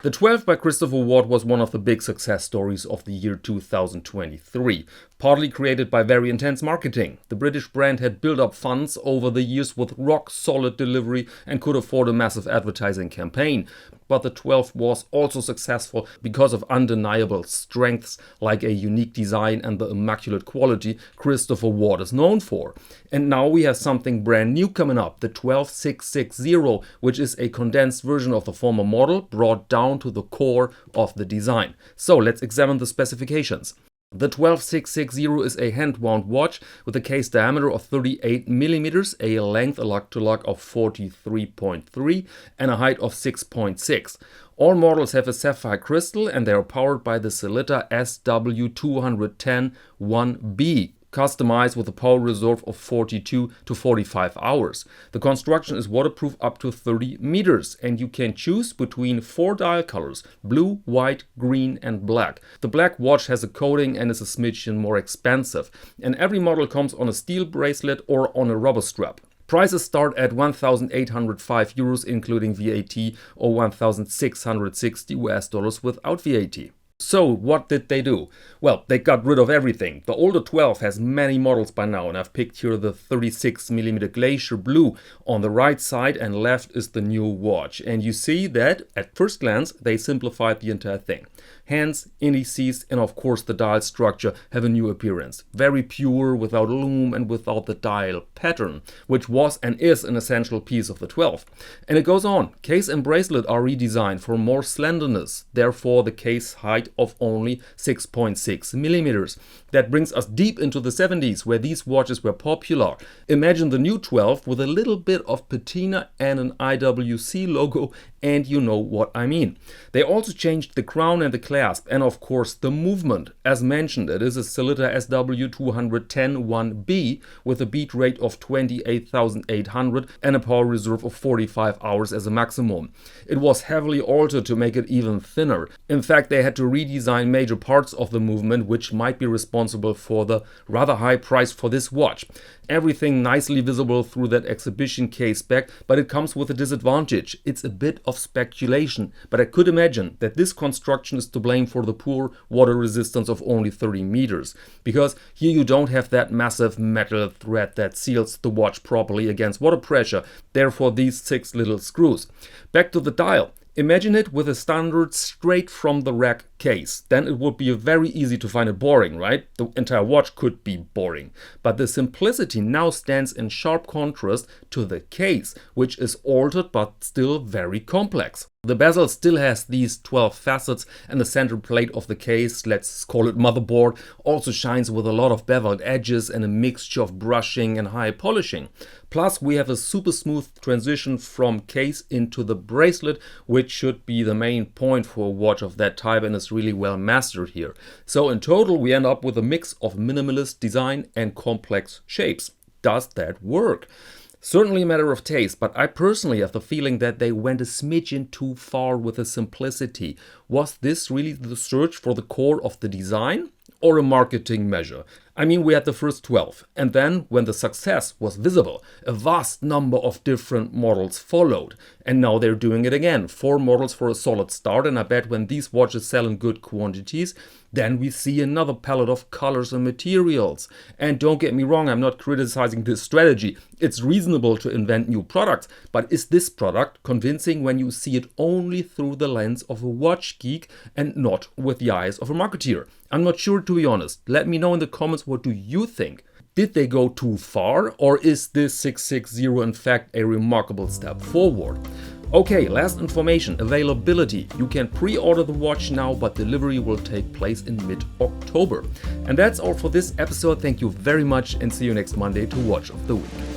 The 12 by Christoper Ward was one of the big success stories of the year 2023, partly created by very intense marketing. The British brand had built up funds over the years with rock-solid delivery and could afford a massive advertising campaign. But the 12 was also successful because of undeniable strengths like a unique design and the immaculate quality Christoper Ward is known for. And now we have something brand new coming up, the 12660, which is a condensed version of the former model brought down to the core of the design. So let's examine the specifications. The 12660 is a hand-wound watch with a case diameter of 38 mm, a length lug-to-lug of 43.3 and a height of 6.6. All models have a sapphire crystal and they are powered by the Sellita SW210-1B. Customized with a power reserve of 42 to 45 hours. The construction is waterproof up to 30 meters and you can choose between 4 dial colors: blue, white, green and black. The black watch has a coating and is a smidgen more expensive, and every model comes on a steel bracelet or on a rubber strap. Prices start at 1,805 euros including VAT or 1,660 US dollars without VAT. So what did they do? Well, they got rid of everything. The older 12 has many models by now, and I've picked here the 36mm Glacier Blue. On the right side and left is the new watch, and you see that at first glance they simplified the entire thing. Hands, indices and of course the dial structure have a new appearance. Very pure, without loom and without the dial pattern, which was and is an essential piece of the 12. And it goes on. Case and bracelet are redesigned for more slenderness, therefore the case height of only 6.6 millimeters. That brings us deep into the 70s where these watches were popular. Imagine the new 12 with a little bit of patina and an IWC logo, and you know what I mean. They also changed the crown and the clasp and of course the movement. As mentioned, it is a Sellita SW210-1B with a beat rate of 28,800 and a power reserve of 45 hours as a maximum. It was heavily altered to make it even thinner. In fact, they had to redesign major parts of the movement, which might be responsible for the rather high price for this watch. Everything nicely visible through that exhibition Caseback, but it comes with a disadvantage. It's a bit of speculation, but I could imagine that this construction is to blame for the poor water resistance of only 30 meters, because here you don't have that massive metal thread that seals the watch properly against water pressure, therefore these 6 little screws. Back to the dial. Imagine it with a standard straight from the rack case. Then it would be very easy to find it boring, right? The entire watch could be boring. But the simplicity now stands in sharp contrast to the case, which is altered but still very complex. The bezel still has these 12 facets and the center plate of the case, let's call it motherboard, also shines with a lot of beveled edges and a mixture of brushing and high polishing. Plus we have a super smooth transition from case into the bracelet, which should be the main point for a watch of that type and is really well mastered here. So in total we end up with a mix of minimalist design and complex shapes. Does that work? Certainly a matter of taste, but I personally have the feeling that they went a smidgen too far with the simplicity. Was this really the search for the core of the design? Or a marketing measure? I mean, we had the first 12, and then when the success was visible, a vast number of different models followed. And now they're doing it again. 4 models for a solid start, and I bet when these watches sell in good quantities, then we see another palette of colors and materials. And don't get me wrong, I'm not criticizing this strategy. It's reasonable to invent new products, but is this product convincing when you see it only through the lens of a watch geek and not with the eyes of a marketeer? I'm not sure, to be honest. Let me know in the comments, what do you think? Did they go too far, or is this 660 in fact a remarkable step forward? Okay, last information, availability. You can pre-order the watch now, but delivery will take place in mid-October. And that's all for this episode. Thank you very much and see you next Monday to Watch of the Week.